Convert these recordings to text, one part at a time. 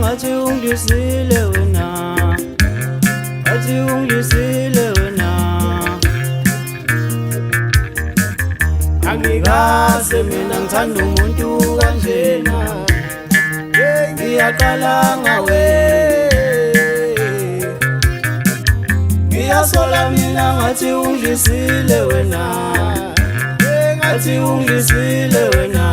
ngathi ungidlisile wena, ngathi ungidlisile wena. Angikaze mina ngithanda umuntu kanjena, ngiyaqala ngawe. Ngiyasola mina ngathi ungidlisile wena, ngathi ungidlisile wena.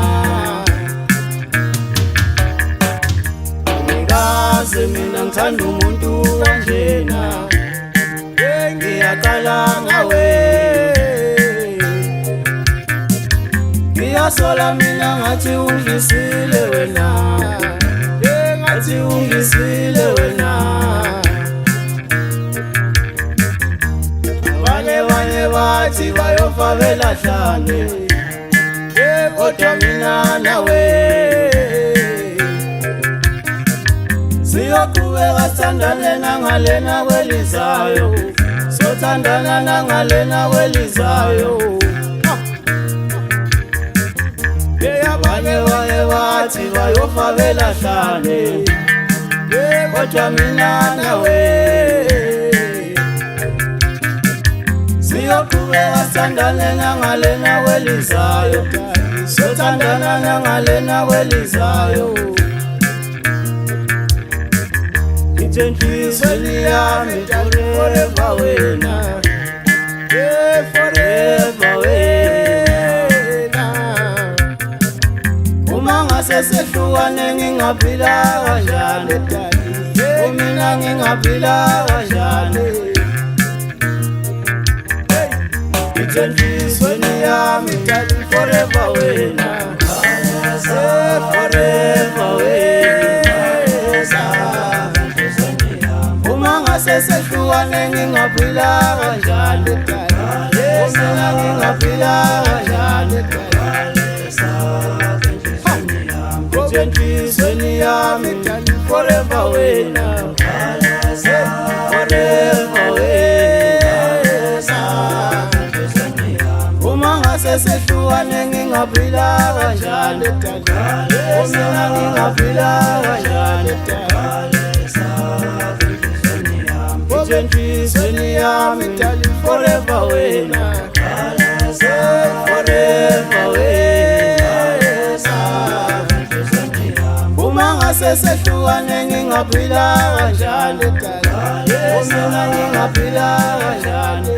Angikaze mina ngithanda umuntu kanjena, ngiyaqala ngawe. Ngiyasola mina ngathi ungidlisile wena, ngathi ungidlisile wena. Abanye bathi bayofa belahlane, kodwa mina nawe siyoqhubeka sithandane nangalena kwelizayo, sothandana nangalena kwelizayo. Abanye bathi bayofa belahlane, kodwa mina nawe siyoqhubeka sithandane nangalena kwelizayo, sothandana nangalena kwelizayo. Ngithe enhliziyweni yami forever wena, forever wena. Uma ngase sehlukane ngingaphila kanjani, mina ngingaphila kanjani. Ngithe enhliziyweni yami forever wena, forever wena. Uma ngase sehlukane ngingaphila kanjani, mina ngingaphila kanjani. Ngithe enhliziyweni yami forever wena, forever wena. Uma ngase sehlukane ngingaphila kanjani, mina ngingaphila kanjani. Ngithe enhliziyweni yami forever wena, forever wena. Uma ngase sehlukane ngingaphila kanjani, mina ngingaphila kanjani.